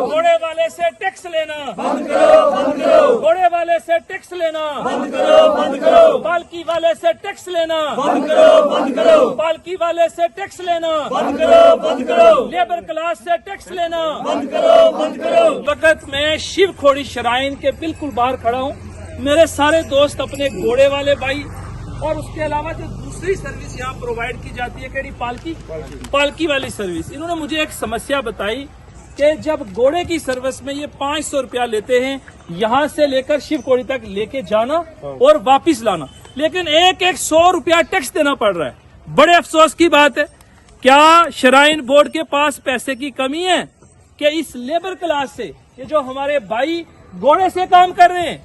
घोड़े वाले से टैक्स लेना बंद करो, बंद करो। घोड़े वाले से टैक्स लेना बंद करो, बंद करो। पालकी वाले से टैक्स लेना बंद करो, बंद करो। पालकी वाले से टैक्स लेना बंद करो, बंद करो। लेबर क्लास से टैक्स लेना बंद करो, बंद करो। वक्त मैं शिव खोड़ी श्राइन के बिल्कुल बाहर खड़ा हूँ। मेरे सारे दोस्त अपने घोड़े वाले भाई और उसके अलावा जो दूसरी सर्विस यहाँ प्रोवाइड की जाती है केड़ी पालकी वाली सर्विस, इन्होंने मुझे एक समस्या बताई कि जब घोड़े की सर्विस में ये 500 रुपया लेते हैं यहाँ से लेकर शिव खोड़ी तक लेके जाना और वापिस लाना, लेकिन एक 100 रुपया टैक्स देना पड़ रहा है। बड़े अफसोस की बात है। क्या श्राइन बोर्ड के पास पैसे की कमी है कि इस लेबर क्लास से, ये जो हमारे भाई घोड़े से काम कर रहे हैं,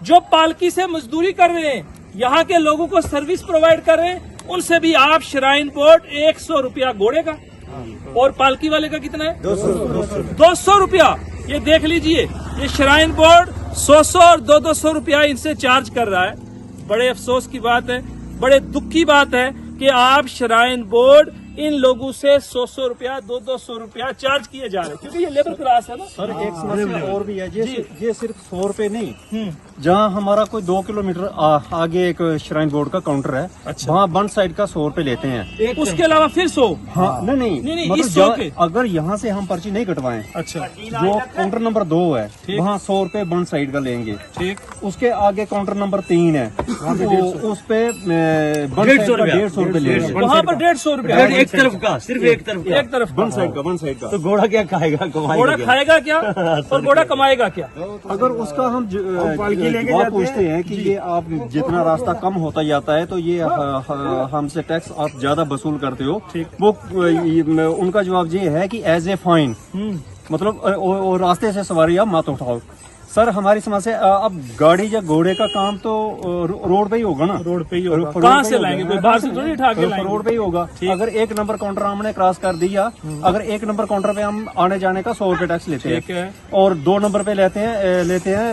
जो पालकी से मजदूरी कर रहे हैं, यहाँ के लोगों को सर्विस प्रोवाइड कर रहे हैं, उनसे भी आप श्राइन बोर्ड 100 रुपया घोड़े का और पालकी वाले का कितना है 200 रुपया। ये देख लीजिए, ये श्राइन बोर्ड 100 और 200 रुपया इनसे चार्ज कर रहा है। बड़े अफसोस की बात है, बड़े दुख की बात है कि आप श्राइन बोर्ड इन लोगों से 100 रुपया 200 रुपया चार्ज किए जा रहे हैं, क्योंकि ये लेबर क्लास है ना। सर एक समस्या और भी है, ये सिर्फ 100 रुपए नहीं, जहाँ हमारा कोई 2 किलोमीटर आगे एक श्राइन बोर्ड का काउंटर है, अच्छा। वहाँ बंद साइड का 100 रुपए लेते हैं। उसके अलावा फिर 100। हाँ नहीं नहीं, इस 100 के अगर यहाँ से हम पर्ची नहीं कटवाएं, अच्छा, जो काउंटर नंबर 2 है वहाँ 100 रुपए बंद साइड का लेंगे, ठीक। उसके आगे काउंटर नंबर 3 है, उस पे 150 रुपए लेंगे। वहाँ पर 150 रुपया एक तरफ का, सिर्फ एक तरफ बंद साइड का। तो घोड़ा क्या खाएगा, घोड़ा खाएगा क्या और घोड़ा कमाएगा क्या? अगर उसका हम बात पूछते हैं कि ये आप जितना रास्ता कम होता जाता है तो ये हमसे टैक्स आप ज्यादा वसूल करते हो, वो उनका जवाब ये है कि एज ए फाइन, मतलब रास्ते से सवारी आप मत उठाओ। सर हमारी समस्या, अब गाड़ी या घोड़े का काम तो रोड पे ही होगा ना, रोड पे ही होगा। कहाँ से लाएंगे, कोई बाहर से थोड़ी उठा के लाएंगे, रोड पे ही होगा। अगर 1 नंबर काउंटर हमने क्रॉस कर दिया, अगर 1 नंबर काउंटर पे हम आने जाने का 100 रुपए टैक्स लेते हैं और 2 नंबर पे लेते हैं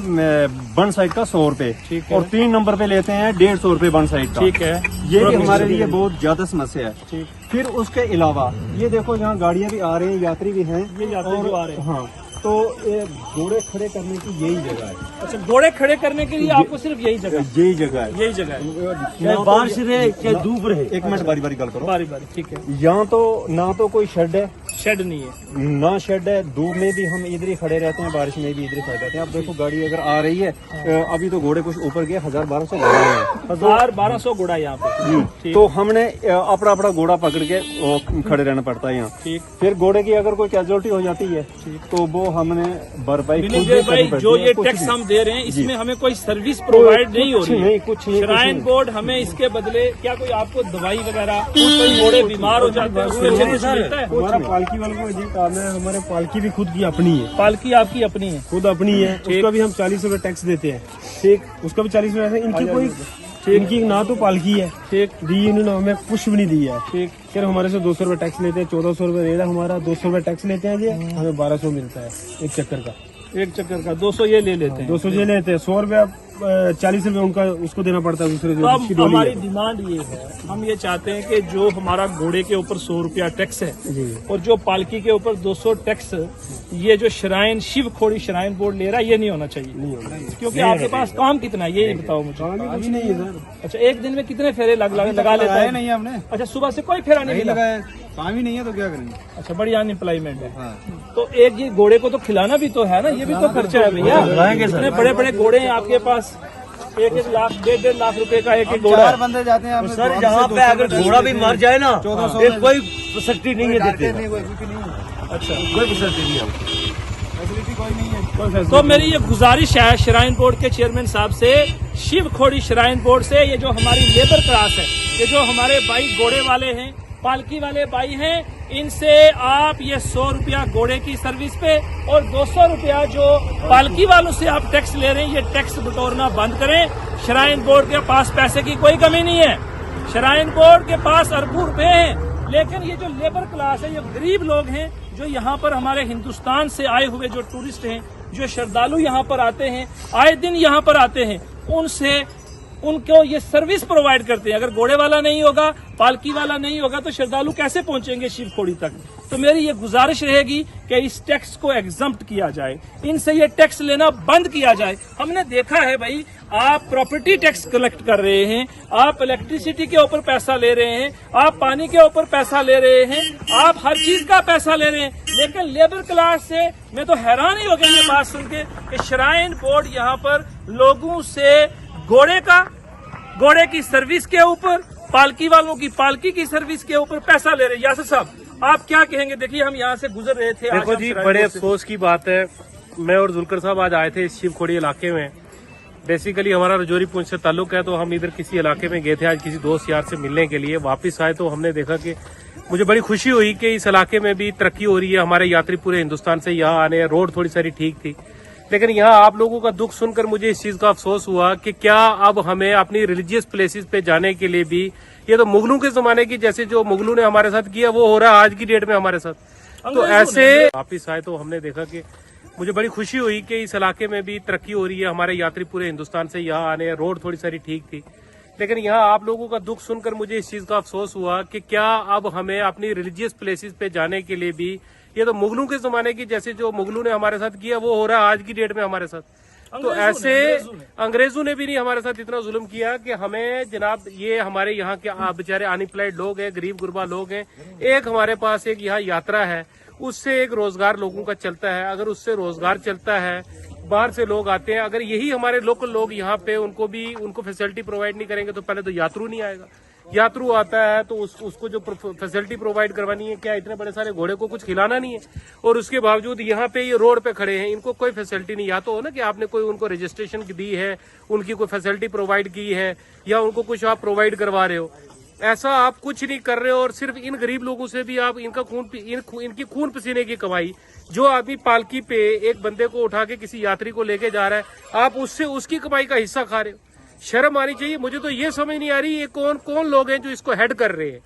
वन साइड का 100 रुपए और 3 नंबर पे लेते हैं 150 रुपए वन साइड का, ठीक है। ये भी हमारे लिए बहुत ज्यादा समस्या है। फिर उसके अलावा ये देखो, यहाँ गाड़ियाँ भी आ रही हैं, यात्री भी हैं, ये यात्री भी आ रहे हैं। हाँ, तो घोड़े खड़े करने की यही जगह है। अच्छा, घोड़े खड़े करने के लिए आपको सिर्फ यही जगह है? यही जगह है। चाहे बारिश रहे चाहे धूप रहे। एक मिनट बारी बारी गल करो। बारी बारी, ठीक है। यहाँ तो ना तो कोई शेड है, शेड नहीं है, ना शेड है, धूप में भी हम इधर ही खड़े रहते हैं, बारिश में भी इधर ही खड़े रहते हैं। अब देखो गाड़ी अगर आ रही है, अभी तो घोड़े कुछ ऊपर गए, 1000-1200 घोड़ा है, 1000-1200 घोड़ा यहाँ पे। तो हमने अपना अपना घोड़ा पकड़ के खड़े रहना पड़ता है यहाँ। ठीक। फिर घोड़े की अगर कोई कैजुअलिटी हो जाती है तो वो हमने भरपाई भाई, जो ये टैक्स हम दे रहे हैं इसमें हमें कोई सर्विस प्रोवाइड नहीं हो रही है। कुछ नहीं। श्राइन बोर्ड हमें इसके बदले क्या कोई आपको दवाई वगैरह, कोई घोड़े बीमार हो जाते हैं उसके लिए कुछ मिलता है? हमारा पालकी वालों को ये काम है, हमारे पालकी भी खुद की अपनी है, पालकी आपकी अपनी है, खुद अपनी है, उसका भी हम 40 रुपए टैक्स देते हैं। ठीक, उसका भी 40 रुपए। इनकी कोई, इनकी ना तो पालकी है, ठीक, दी इन्होंने हमें कुछ भी नहीं दिया है। ठीक। सिर्फ हमारे से 200 रुपए टैक्स लेते हैं, 1400 रुपए दे रहा हमारा, 200 रुपए टैक्स लेते हैं जी, हमें 1200 मिलता है एक चक्कर का। एक चक्कर का 200 ये ले लेते हैं, 200 ये लेते हैं, 100 रुपया 40 रुपए उनका उसको देना पड़ता है दूसरे तो अब हमारी डिमांड ये है, हम ये चाहते हैं कि जो हमारा घोड़े के ऊपर 100 रुपया टैक्स है और जो पालकी के ऊपर 200 टैक्स, ये जो shrine Shiv Khori shrine board ले रहा है, ये नहीं होना चाहिए। क्योंकि आपके पास काम कितना है ये बताओ मुझे। अभी नहीं है सर। अच्छा, एक दिन में कितने फेरे लगा लेता है? नहीं हमने। अच्छा, सुबह से कोई फेरा नहीं लगाया, काम ही नहीं है तो क्या करेंगे। अच्छा, बड़ी अनएम्प्लॉयमेंट है। तो एक ये घोड़े को तो खिलाना भी तो है ना, ये भी तो खर्चा है भैया। इतने बड़े बड़े घोड़े हैं आपके पास, 1-1 लाख 1.5 लाख रुपए का एक घोड़ा। 4 बंदे जाते हैं सर, यहाँ पे अगर घोड़ा भी मर जाए ना, एक कोई फैसिलिटी नहीं है देते। अच्छा, कोई फैसिलिटी नहीं है, फैसिलिटी कोई नहीं है। तो मेरी ये गुजारिश है श्राइन बोर्ड के चेयरमैन साहब से, शिव खोड़ी श्राइन बोर्ड से, ये जो हमारी लेबर क्लास है, ये जो हमारे भाई घोड़े वाले हैं, पालकी वाले भाई हैं, इनसे आप ये 100 रुपया घोड़े की सर्विस पे और 200 रुपया जो पालकी वालों से आप टैक्स ले रहे हैं, ये टैक्स बटोरना बंद करें। श्राइन बोर्ड के पास पैसे की कोई कमी नहीं है, श्राइन बोर्ड के पास अरबों रुपए हैं, लेकिन ये जो लेबर क्लास है, ये गरीब लोग हैं, जो यहाँ पर हमारे हिंदुस्तान से आए हुए जो टूरिस्ट हैं, जो श्रद्धालु यहाँ पर आते हैं, आए दिन यहाँ पर आते हैं, उनको ये सर्विस प्रोवाइड करते हैं। अगर घोड़े वाला नहीं होगा, पालकी वाला नहीं होगा, तो श्रद्धालु कैसे पहुंचेंगे शिव खोड़ी तक? तो मेरी ये गुजारिश रहेगी कि इस टैक्स को एग्जम्प्ट किया जाए, इनसे ये टैक्स लेना बंद किया जाए। हमने देखा है भाई, आप प्रॉपर्टी टैक्स कलेक्ट कर रहे हैं, आप इलेक्ट्रिसिटी के ऊपर पैसा ले रहे हैं, आप पानी के ऊपर पैसा ले रहे हैं, आप हर चीज का पैसा ले रहे हैं, लेकिन लेबर क्लास से मैं तो हैरान ही हो गया ये बात सुन के कि श्राइन बोर्ड यहाँ पर लोगों से घोड़े की सर्विस के ऊपर, पालकी वालों की पालकी की सर्विस के ऊपर पैसा ले रहे हैं। यासर साहब, आप क्या कहेंगे? देखिए, हम यहाँ से गुजर रहे थे। देखो जी, बड़े अफसोस की बात है, मैं और जुल्कर साहब आज आए थे इस शिव खोड़ी इलाके में। बेसिकली हमारा रजौरी पुंछ से ताल्लुक है, तो हम इधर किसी इलाके में गए थे आज किसी दोस्त यार से मिलने के लिए। वापस आए तो हमने देखा कि मुझे बड़ी खुशी हुई कि इस इलाके में भी तरक्की हो रही है। हमारे यात्री पूरे हिंदुस्तान से यहाँ आने, रोड थोड़ी सारी ठीक थी, लेकिन यहाँ आप लोगों का दुख सुनकर मुझे इस चीज का अफसोस हुआ कि क्या अब हमें अपनी रिलीजियस प्लेसेस पे जाने के लिए भी, ये तो मुगलों के जमाने की, जैसे जो मुगलों ने हमारे साथ किया वो हो रहा है आज की डेट में हमारे साथ। तो ऐसे वापिस आए तो हमने देखा कि मुझे बड़ी खुशी हुई कि इस इलाके में भी तरक्की हो रही है। हमारे यात्री पूरे हिंदुस्तान से यहाँ आने, रोड थोड़ी सारी ठीक थी, लेकिन यहाँ आप लोगों का दुख सुनकर मुझे इस चीज का अफसोस हुआ कि क्या अब हमें अपनी रिलीजियस प्लेसेस पे जाने के लिए भी, ये तो मुगलों के जमाने की, जैसे जो मुगलों ने हमारे साथ किया वो हो रहा है आज की डेट में हमारे साथ। तो ऐसे अंग्रेजों ने भी नहीं हमारे साथ इतना जुल्म किया कि हमें, जनाब, ये हमारे यहाँ के बेचारे अनएम्प्लॉयड लोग हैं, गरीब गुरबा लोग हैं, एक हमारे पास एक यहाँ यात्रा है, उससे एक रोजगार लोगों का चलता है। अगर उससे रोजगार चलता है, बाहर से लोग आते हैं, अगर यही हमारे लोकल लोग यहाँ पे उनको फैसिलिटी प्रोवाइड नहीं करेंगे तो पहले तो यात्रु नहीं आएगा। यात्रु आता है तो उसको जो फैसिलिटी प्रोवाइड करवानी है, क्या इतने बड़े सारे घोड़े को कुछ खिलाना नहीं है, और उसके बावजूद यहाँ पे ये रोड पे खड़े हैं, इनको कोई फैसिलिटी नहीं। या तो हो ना कि आपने कोई उनको रजिस्ट्रेशन दी है, उनकी कोई फैसिलिटी प्रोवाइड की है, या उनको कुछ आप प्रोवाइड करवा रहे हो, ऐसा आप कुछ नहीं कर रहे हो। और सिर्फ इन गरीब लोगों से भी आप इनकी खून पसीने की कमाई, जो आदमी पालकी पे एक बंदे को उठा के किसी यात्री को लेके जा रहा है, आप उससे उसकी कमाई का हिस्सा खा रहे हो। शर्म आनी चाहिए। मुझे तो ये समझ नहीं आ रही ये कौन लोग हैं जो इसको हेड कर रहे हैं,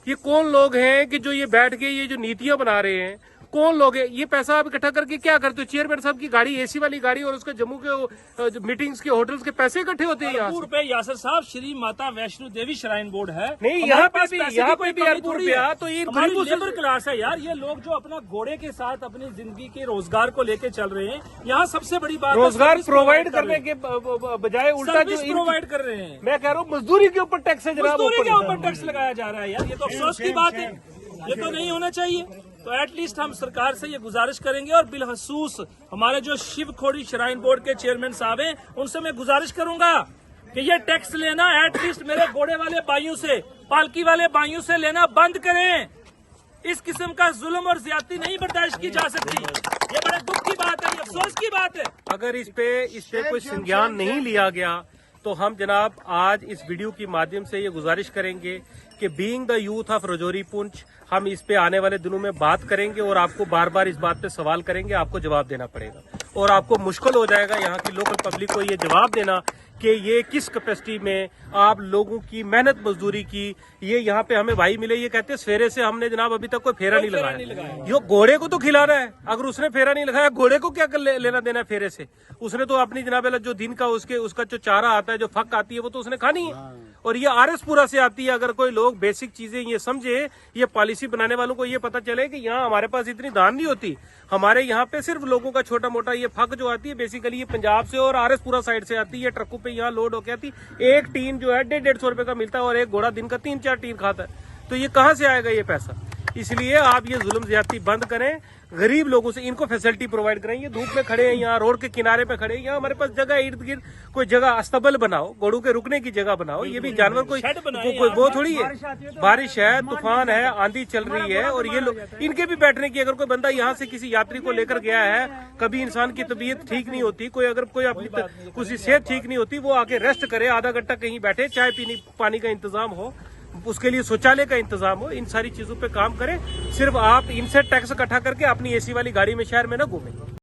ये कौन लोग हैं कि जो ये बैठ के ये जो नीतियां बना रहे हैं, कौन लोग हैं? ये पैसा आप इकट्ठा करके क्या करते हो? चेयरमैन साहब की गाड़ी, एसी वाली गाड़ी, और उसका जम्मू के मीटिंग्स के होटल्स के पैसे इकट्ठे होते हैं यहाँ रुपए। यासर साहब, श्री माता वैष्णो देवी श्राइन बोर्ड है, नहीं, यहाँ पे भी अरबों रुपया। तो ये लेबर क्लास है यार, ये लोग जो अपना घोड़े के साथ अपनी जिंदगी के रोजगार को लेके चल रहे हैं, यहाँ सबसे बड़ी बात रोजगार प्रोवाइड करने के बजाय उल्टा जो प्रोवाइड कर रहे हैं। मैं कह रहा हूँ मजदूरी के ऊपर टैक्स है जनाब, मजदूरी के ऊपर टैक्स लगाया जा रहा है यार, ये तो अफसोस की बात है, ये तो नहीं होना चाहिए। तो एटलीस्ट हम सरकार से ये गुजारिश करेंगे, और बिलखसूस हमारे जो शिव खोड़ी श्राइन बोर्ड के चेयरमैन साहब हैं, उनसे मैं गुजारिश करूंगा कि ये टैक्स लेना एटलीस्ट मेरे घोड़े वाले भाइयों से, पालकी वाले भाइयों से लेना बंद करें। इस किस्म का जुल्म और ज्यादती नहीं बर्दाश्त की जा सकती। ये बड़े दुख की बात है, ये अफसोस की बात है। अगर इस पे कोई संज्ञान नहीं लिया गया तो हम जनाब आज इस वीडियो के माध्यम से ये गुजारिश करेंगे कि being the youth of Rajouri Poonch, हम इस पे आने वाले दिनों में बात करेंगे और आपको बार बार इस बात पे सवाल करेंगे, आपको जवाब देना पड़ेगा, और आपको मुश्किल हो जाएगा यहाँ की लोकल पब्लिक को ये जवाब देना कि ये किस कैपेसिटी में आप लोगों की मेहनत मजदूरी की ये यहाँ पे हमें भाई मिले। ये कहते हैं सवेरे से हमने जनाब अभी तक कोई फेरा नहीं लगाया। जो घोड़े को तो खिलाना है, अगर उसने फेरा नहीं लगाया, घोड़े को क्या लेना देना है फेरे से? उसने तो अपनी जनाब जो दिन का उसका जो चारा आता है, जो फक आती है, वो तो उसने खानी है। और ये RS-पुरा से आती है। अगर कोई लोग बेसिक चीजें ये समझे, ये पॉलिसी बनाने वालों को ये पता चले कि यहाँ हमारे पास इतनी दान नहीं होती, हमारे यहाँ पे सिर्फ लोगों का छोटा मोटा ये फक जो आती है बेसिकली ये पंजाब से और RS-पुरा साइड से आती है, ट्रकों पे यहाँ लोड होके आती। एक टीन जो है 150-150 रुपए का मिलता है, और एक घोड़ा दिन का 3-4 टीन खाता है। तो ये कहाँ से आएगा ये पैसा? इसलिए आप ये जुल्म ज्यादती बंद करें, गरीब लोगों से इनको फैसिलिटी प्रोवाइड करें। ये धूप में खड़े हैं, यहाँ रोड के किनारे पे खड़े हैं, यहाँ हमारे पास जगह इर्द गिर्द कोई जगह अस्तबल बनाओ, घोड़ों के रुकने की जगह बनाओ। ये भी जानवर कोई वो थोड़ी है। बारिश है, तूफान है, आंधी चल रही है, और ये लोग इनके भी बैठने की, अगर कोई बंदा यहाँ से किसी यात्री को लेकर गया है, कभी इंसान की तबीयत ठीक नहीं होती, कोई अगर कोई अपनी कुछ सेहत ठीक नहीं होती, वो आके रेस्ट करे, आधा घंटा कहीं बैठे, चाय पीने पानी का इंतजाम हो, उसके लिए शौचालय का इंतजाम हो, इन सारी चीजों पे काम करें। सिर्फ आप इनसे टैक्स इकट्ठा करके अपनी एसी वाली गाड़ी में शहर में न घूमें।